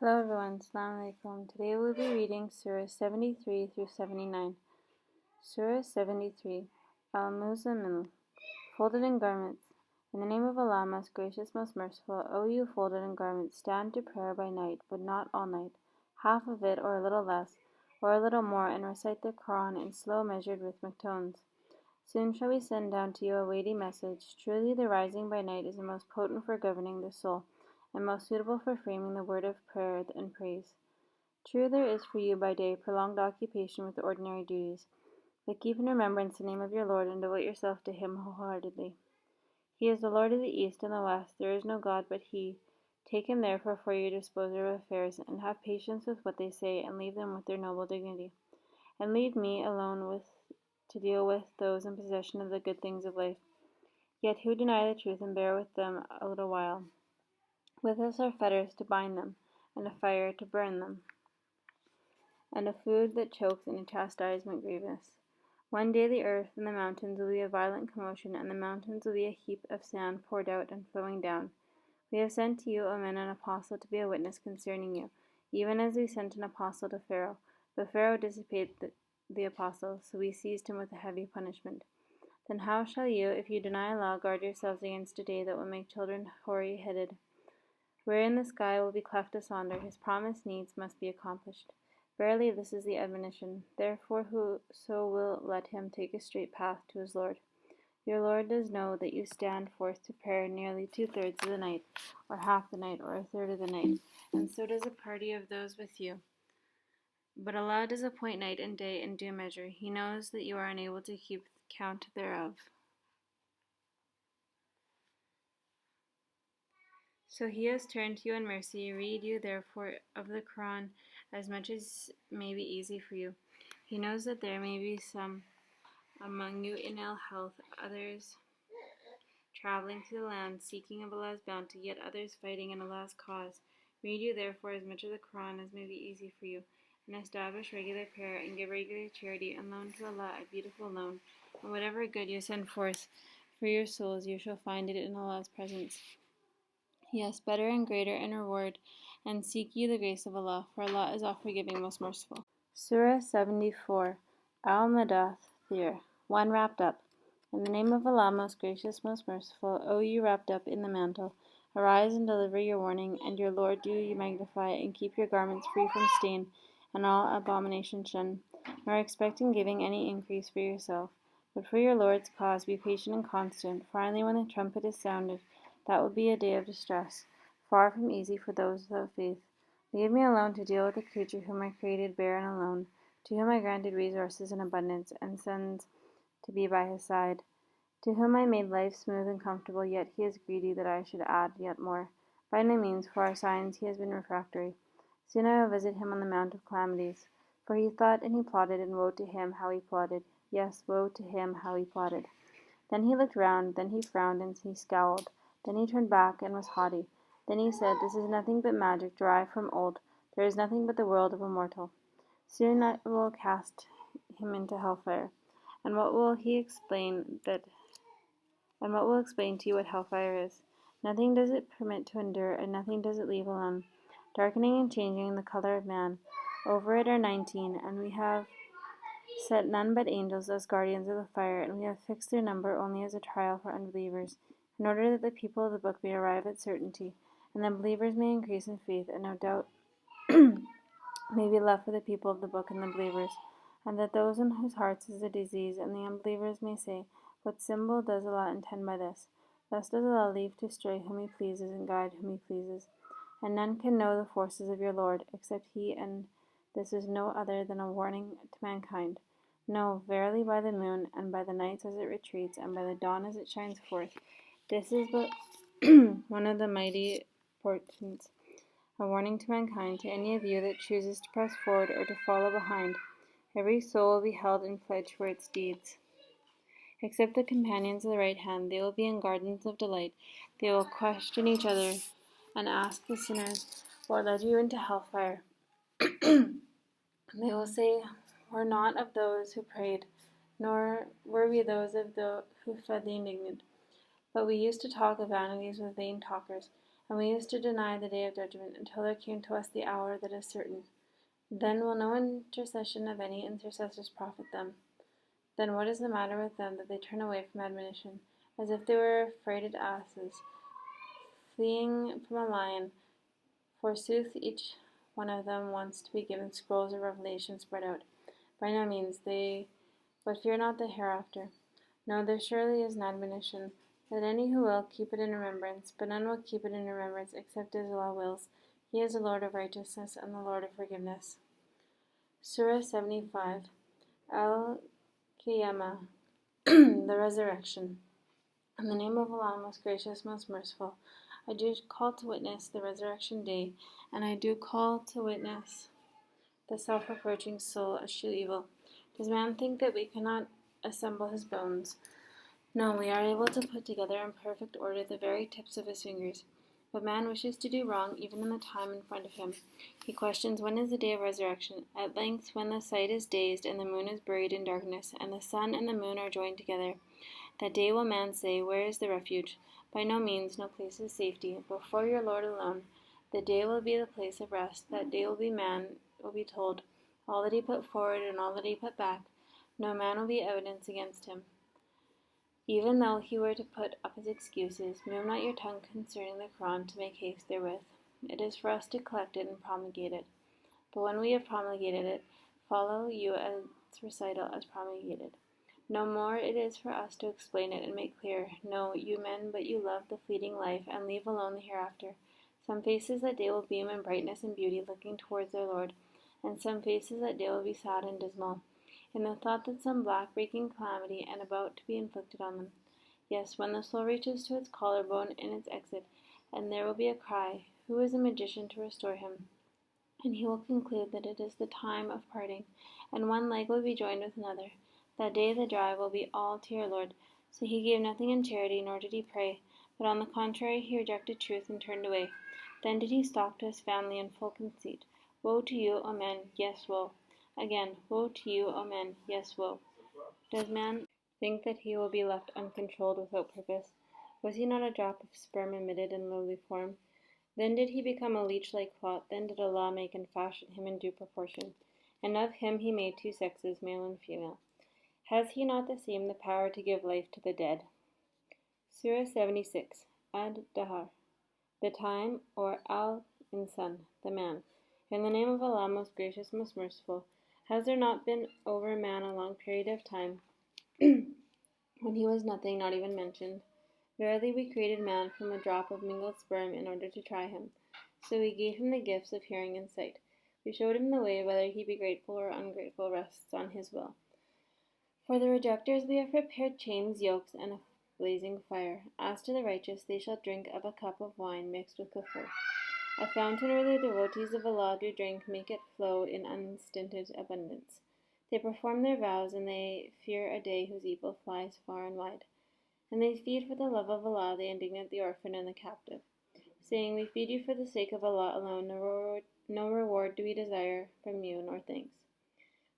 Hello everyone, Assalamu alaikum. Today we'll be reading Surah 73 through 79. Surah 73, Al-Muzzammil, folded in garments. In the name of Allah, most gracious, most merciful, O you folded in garments, stand to prayer by night, but not all night, half of it or a little less, or a little more, and recite the Quran in slow measured rhythmic tones. Soon shall we send down to you a weighty message. Truly the rising by night is the most potent for governing the soul, and most suitable for framing the word of prayer and praise. True, there is for you by day prolonged occupation with the ordinary duties, but keep in remembrance the name of your Lord and devote yourself to him wholeheartedly. He is the Lord of the east and the west, there is no God but he. Take him therefore for your disposer of affairs, and have patience with what they say, and leave them with their noble dignity. And leave me alone to deal with those in possession of the good things of life, yet who deny the truth and bear with them a little while. With us are fetters to bind them, and a fire to burn them, and a food that chokes, and a chastisement grievous. One day the earth and the mountains will be a violent commotion, and the mountains will be a heap of sand poured out and flowing down. We have sent to you, O men, an apostle to be a witness concerning you, even as we sent an apostle to Pharaoh. But Pharaoh disobeyed the apostle, so we seized him with a heavy punishment. Then how shall you, if you deny Allah, guard yourselves against a day that will make children hoary-headed, wherein the sky will be cleft asunder? His promise needs must be accomplished. Verily, this is the admonition. Therefore, whoso will, let him take a straight path to his Lord. Your Lord does know that you stand forth to prayer nearly 2/3 of the night, or half the night, or a third of the night, and so does a party of those with you. But Allah does appoint night and day in due measure. He knows that you are unable to keep count thereof. So he has turned to you in mercy. Read you therefore of the Quran as much as may be easy for you. He knows that there may be some among you in ill health, others traveling to the land, seeking of Allah's bounty, yet others fighting in Allah's cause. Read you therefore as much of the Quran as may be easy for you, and establish regular prayer, and give regular charity, and loan to Allah a beautiful loan. And whatever good you send forth for your souls, you shall find it in Allah's presence. Yes, better and greater in reward, and seek ye the grace of Allah, for Allah is all-forgiving, most merciful. Surah 74, Al-Muddath-Thir, one wrapped up. In the name of Allah, most gracious, most merciful, O you wrapped up in the mantle, arise and deliver your warning, and your Lord do you magnify, and keep your garments free from stain, and all abomination shun, nor expecting giving any increase for yourself. But for your Lord's cause be patient and constant, for only when the trumpet is sounded, that will be a day of distress, far from easy for those without faith. Leave me alone to deal with the creature whom I created bare and alone, to whom I granted resources in abundance, and sons to be by his side, to whom I made life smooth and comfortable, yet he is greedy that I should add yet more. By no means, for our signs, he has been refractory. Soon I will visit him on the mount of calamities, for he thought and he plotted, and woe to him how he plotted. Yes, woe to him how he plotted. Then he looked round, then he frowned, and he scowled. Then he turned back and was haughty. Then he said, This is nothing but magic derived from old. There is nothing but the world of a mortal. Soon I will cast him into Hellfire. And what will explain to you what Hellfire is? Nothing does it permit to endure, and nothing does it leave alone, darkening and changing the color of man. Over it are 19, and we have set none but angels as guardians of the fire, and we have fixed their number only as a trial for unbelievers, in order that the people of the book may arrive at certainty, and the believers may increase in faith, and no doubt may be left for the people of the book and the believers, and that those in whose hearts is a disease, and the unbelievers may say, What symbol does Allah intend by this? Thus does Allah leave to stray whom he pleases, and guide whom he pleases. And none can know the forces of your Lord, except he, and this is no other than a warning to mankind. No, verily by the moon, and by the nights as it retreats, and by the dawn as it shines forth, this is but one of the mighty portents, a warning to mankind, to any of you that chooses to press forward or to follow behind. Every soul will be held in pledge for its deeds. Except the companions of the right hand, they will be in gardens of delight. They will question each other and ask the sinners, What led you into hellfire? They will say, We're not of those who prayed, nor were we those who fed the indignant. But we used to talk of vanities with vain talkers, and we used to deny the day of judgment until there came to us the hour that is certain. Then will no intercession of any intercessors profit them. Then what is the matter with them that they turn away from admonition, as if they were frighted asses, fleeing from a lion? Forsooth, each one of them wants to be given scrolls of revelation spread out. By no means, they but fear not the hereafter. No, there surely is an admonition, that any who will keep it in remembrance, but none will keep it in remembrance except as Allah wills. He is the Lord of righteousness and the Lord of forgiveness. Surah 75. Al-Qiyamah, the resurrection. In the name of Allah, most gracious, most merciful, I do call to witness the resurrection day, and I do call to witness the self-reproaching soul eschew evil. Does man think that we cannot assemble his bones? No, we are able to put together in perfect order the very tips of his fingers. But man wishes to do wrong even in the time in front of him. He questions, when is the day of resurrection? At length, when the sight is dazed, and the moon is buried in darkness, and the sun and the moon are joined together, that day will man say, where is the refuge? By no means, no place of safety, but for your Lord alone. The day will be the place of rest. That day will be man will be told, all that he put forward and all that he put back. No man will be evidence against him. Even though he were to put up his excuses, move not your tongue concerning the Quran to make haste therewith. It is for us to collect it and promulgate it. But when we have promulgated it, follow you its recital as promulgated. No more it is for us to explain it and make clear. No, you men, but you love the fleeting life, and leave alone the hereafter. Some faces that day will beam in brightness and beauty, looking towards their Lord, and some faces that day will be sad and dismal, in the thought that some black breaking calamity and about to be inflicted on them. Yes, when the soul reaches to its collarbone in its exit, and there will be a cry, who is a magician to restore him? And he will conclude that it is the time of parting, and one leg will be joined with another. That day the drive will be all to your Lord. So he gave nothing in charity, nor did he pray, but on the contrary he rejected truth and turned away. Then did he stalk to his family in full conceit. Woe to you, O men, yes, woe. Again, woe to you, O men, yes, woe. Does man think that he will be left uncontrolled without purpose? Was he not a drop of sperm emitted in lowly form? Then did he become a leech-like clot, then did Allah make and fashion him in due proportion. And of him he made two sexes, male and female. Has he not the same the power to give life to the dead? Surah 76. Ad-Dahr, the time, or Al-Insan, the man. In the name of Allah, most gracious, most merciful, has there not been over man a long period of time, when he was nothing, not even mentioned? Verily we created man from a drop of mingled sperm in order to try him. So we gave him the gifts of hearing and sight. We showed him the way, whether he be grateful or ungrateful rests on his will. For the rejectors we have prepared chains, yokes, and a blazing fire. As to the righteous, they shall drink of a cup of wine mixed with kufr. A fountain where the devotees of Allah do drink, make it flow in unstinted abundance. They perform their vows, and they fear a day whose evil flies far and wide. And they feed for the love of Allah the indignant, the orphan, and the captive, saying, we feed you for the sake of Allah alone, no reward do we desire from you, nor thanks.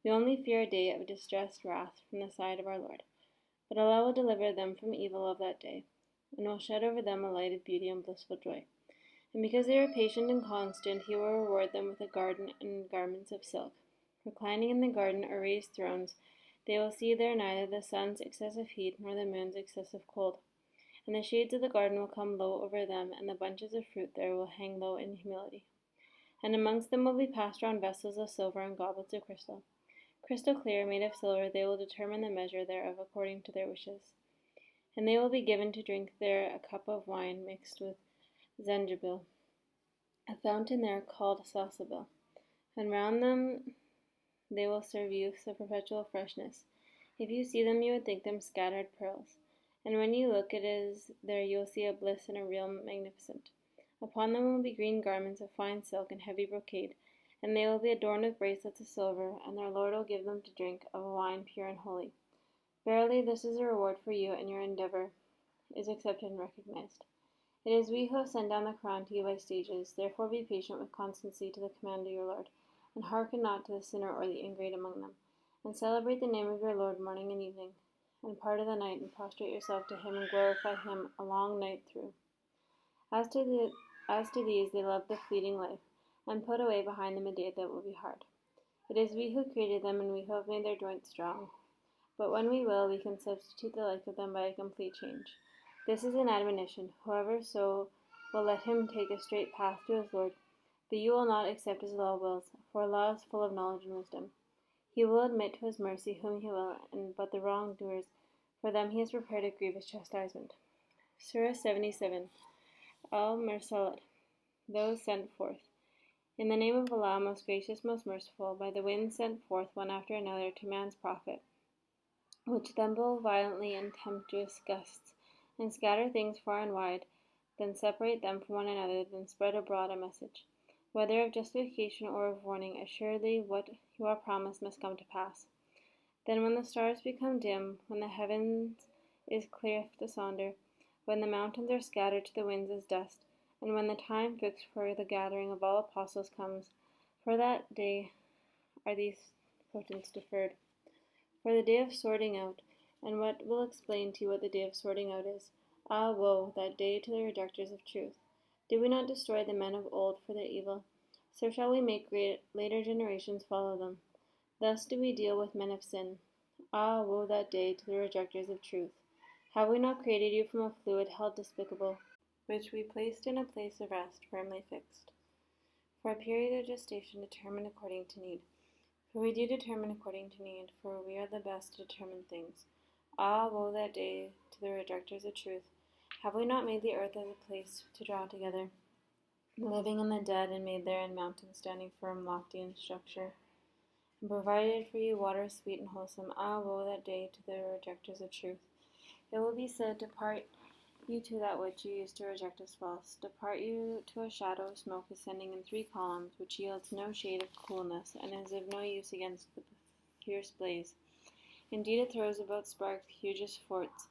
We only fear a day of distressed wrath from the side of our Lord. But Allah will deliver them from evil of that day, and will shed over them a light of beauty and blissful joy. And because they are patient and constant, He will reward them with a garden and garments of silk. Reclining in the garden or raised thrones, they will see there neither the sun's excessive heat nor the moon's excessive cold. And the shades of the garden will come low over them, and the bunches of fruit there will hang low in humility. And amongst them will be passed round vessels of silver and goblets of crystal. Crystal clear, made of silver, they will determine the measure thereof according to their wishes. And they will be given to drink there a cup of wine mixed with zanjabil, a fountain there called salsabil. And round them they will serve youths of perpetual freshness. If you see them, you would think them scattered pearls. And when you look, it is there you will see a bliss and a real magnificent. Upon them will be green garments of fine silk and heavy brocade, and they will be adorned with bracelets of silver, and their Lord will give them to drink of a wine pure and holy. Verily, this is a reward for you, and your endeavor is accepted and recognized. It is we who have sent down the Quran to you by stages. Therefore be patient with constancy to the command of your Lord, and hearken not to the sinner or the ingrate among them. And celebrate the name of your Lord morning and evening, and part of the night, and prostrate yourself to Him, and glorify Him a long night through. As to As to these, they love the fleeting life, and put away behind them a day that will be hard. It is we who created them, and we who have made their joints strong. But when we will, we can substitute the like of them by a complete change. This is an admonition. Whoever so will, let him take a straight path to his Lord. But you will not accept his law wills, for Allah is full of knowledge and wisdom. He will admit to his mercy whom he will, but the wrongdoers, for them he has prepared a grievous chastisement. Surah 77. Al-Mursalat. Those sent forth. In the name of Allah, most gracious, most merciful, by the winds sent forth one after another to man's profit, which then blow violently in tempestuous gusts, and scatter things far and wide, then separate them from one another, then spread abroad a message, whether of justification or of warning. Assuredly what you are promised must come to pass. Then when the stars become dim, when the heavens is cleft asunder, when the mountains are scattered to the winds as dust, and when the time fixed for the gathering of all apostles comes, for that day are these portents deferred. For the day of sorting out, and what will explain to you what the day of sorting out is? Ah, woe, that day to the rejectors of truth! Did we not destroy the men of old for their evil? So shall we make later generations follow them. Thus do we deal with men of sin. Ah, woe that day to the rejectors of truth! Have we not created you from a fluid held despicable, which we placed in a place of rest firmly fixed, for a period of gestation determined according to need? For we do determine according to need, for we are the best to determine things. Ah, woe that day to the rejectors of truth! Have we not made the earth as a place to draw together the living and the dead, and made therein mountains standing firm, lofty in structure, and provided for you water sweet and wholesome? Ah, woe that day to the rejectors of truth! It will be said, depart you to that which you used to reject as false. Depart you to a shadow of smoke ascending in 3 columns, which yields no shade of coolness, and is of no use against the fierce blaze. Indeed, it throws about sparks huge as forts,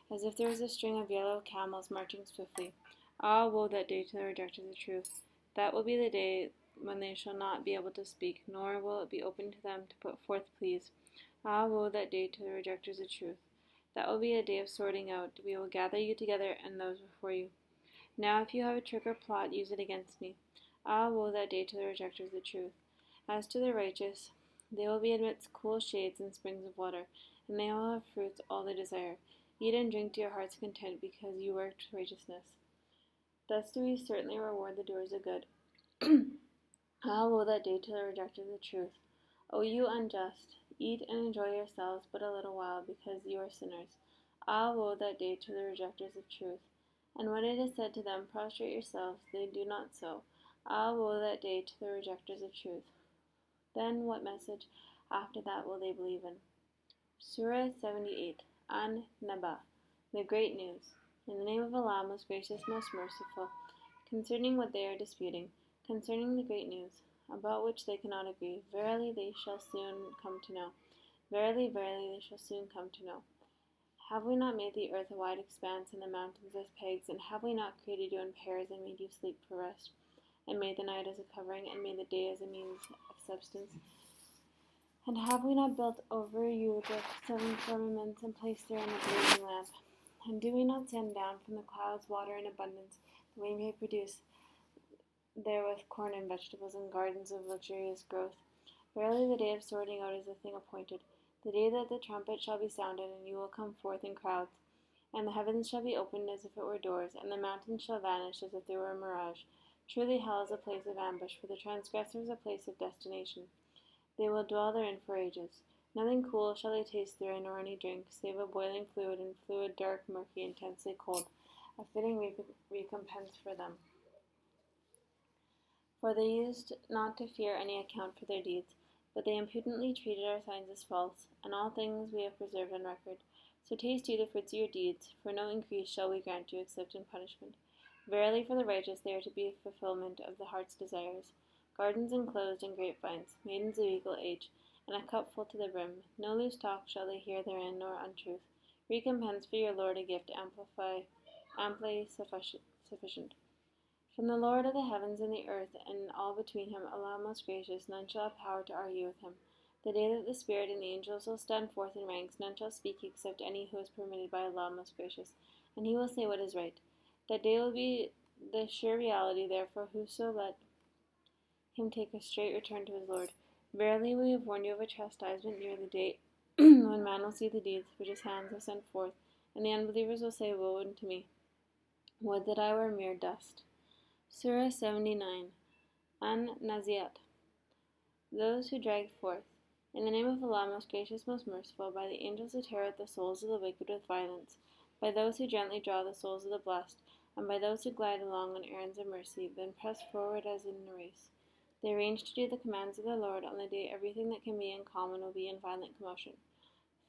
as if there was a string of yellow camels marching swiftly. Ah, woe that day to the rejectors of truth! That will be the day when they shall not be able to speak, nor will it be open to them to put forth pleas. Ah, woe that day to the rejectors of truth! That will be a day of sorting out. We will gather you together and those before you. Now if you have a trick or plot, use it against me. Ah, woe that day to the rejectors of truth! As to the righteous, they will be amidst cool shades and springs of water, and they will have fruits all they desire. Eat and drink to your heart's content, because you worked righteousness. Thus do we certainly reward the doers of good. Ah, woe that day to the rejectors of truth! O you unjust, eat and enjoy yourselves but a little while, because you are sinners. Ah, woe that day to the rejectors of truth! And when it is said to them, prostrate yourselves, they do not so. Ah, woe that day to the rejectors of truth! Then what message after that will they believe in? Surah 78. An-Naba. The Great News. In the name of Allah, most gracious, most merciful, concerning what they are disputing, concerning the great news, about which they cannot agree, verily they shall soon come to know. Verily, verily, they shall soon come to know. Have we not made the earth a wide expanse, and the mountains as pegs, and have we not created you in pairs, and made you sleep for rest, and made the night as a covering, and made the day as a means of substance? And have we not built over you the 7 firmaments, and placed therein a blazing lamp? And do we not send down from the clouds water in abundance, that we may produce therewith corn and vegetables, and gardens of luxurious growth? Verily the day of sorting out is a thing appointed, the day that the trumpet shall be sounded, and you will come forth in crowds, and the heavens shall be opened as if it were doors, and the mountains shall vanish as if they were a mirage. Truly hell is a place of ambush, for the transgressors a place of destination. They will dwell therein for ages. Nothing cool shall they taste therein, nor any drink, save a boiling fluid, and fluid dark, murky, intensely cold, a fitting recompense for them. For they used not to fear any account for their deeds, but they impudently treated our signs as false, and all things we have preserved on record. So taste you the fruits of your deeds, for no increase shall we grant you except in punishment. Verily for the righteous they are to be a fulfillment of the heart's desires, gardens enclosed in grapevines, maidens of equal age, and a cup full to the brim. No loose talk shall they hear therein, nor untruth. Recompense for your Lord a gift amply sufficient. From the Lord of the heavens and the earth, and all between him, Allah most gracious, none shall have power to argue with him. The day that the Spirit and the angels will stand forth in ranks, none shall speak except any who is permitted by Allah most gracious, and he will say what is right. That day will be the sure reality, therefore, whoso let him take a straight return to his Lord. Verily we have warned you of a chastisement near the day when man will see the deeds which his hands have sent forth, and the unbelievers will say, Woe unto me! Would that I were mere dust. Surah 79. An-Naziat. Those who drag forth. In the name of Allah, most gracious, most merciful, by the angels who tear out the souls of the wicked with violence, by those who gently draw the souls of the blessed, and by those who glide along on errands of mercy, then press forward as in a race. They arrange to do the commands of their Lord. On the day everything that can be in common will be in violent commotion,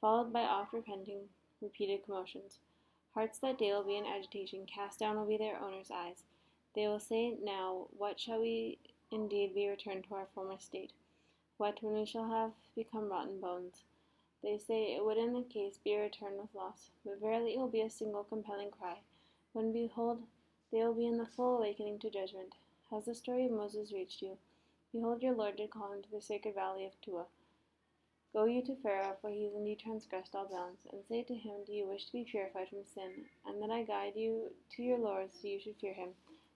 followed by oft repenting, repeated commotions. Hearts that day will be in agitation, cast down will be their owners' eyes. They will say, Now, what shall we indeed be returned to our former state? What, when we shall have become rotten bones? They say, It would in that case be a return with loss, but verily it will be a single compelling cry, when behold, they will be in the full awakening to judgment. Has the story of Moses reached you? Behold, your Lord did call him to the sacred valley of Tua. Go you to Pharaoh, for he has indeed transgressed all bounds, and say to him, Do you wish to be purified from sin, and that I guide you to your Lord, so you should fear him?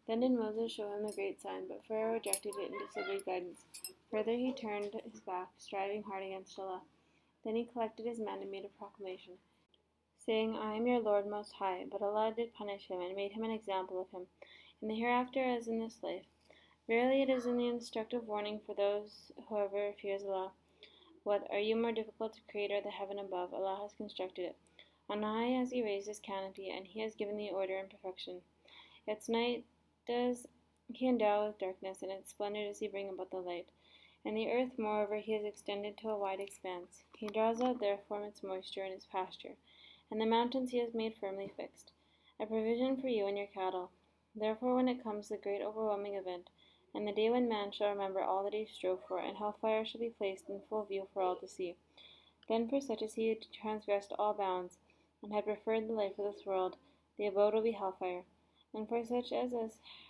Then did Moses show him the great sign, but Pharaoh rejected it and disobeyed guidance. Further he turned his back, striving hard against Allah. Then he collected his men and made a proclamation, saying, I am your Lord most high. But Allah did punish him, and made him an example of him, in the hereafter as in this life. Verily it is an instructive warning for those whoever fears Allah. What, are you more difficult to create, or the heaven above? Allah has constructed it. On high has he raised his canopy, and he has given the order and perfection. Its night does he endow with darkness, and its splendor does he bring about the light. And the earth, moreover, he has extended to a wide expanse. He draws out therefrom its moisture and its pasture, and the mountains he has made firmly fixed, a provision for you and your cattle. Therefore when it comes the great overwhelming event, and the day when man shall remember all that he strove for, and hellfire shall be placed in full view for all to see, then for such as he had transgressed all bounds, and had preferred the life of this world, the abode will be hellfire. And for such as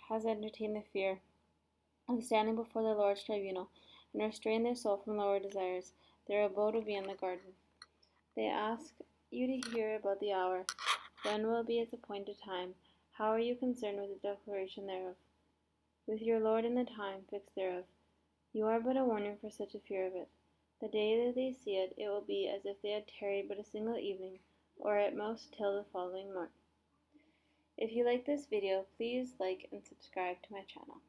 has entertained the fear of standing before the Lord's tribunal, and restrained their soul from lower desires, their abode will be in the garden. They ask you to hear about the hour. When will it be its appointed time? How are you concerned with the declaration thereof? With your Lord in the time fixed thereof. You are but a warning for such a fear of it. The day that they see it, it will be as if they had tarried but a single evening, or at most till the following morn. If you like this video, please like and subscribe to my channel.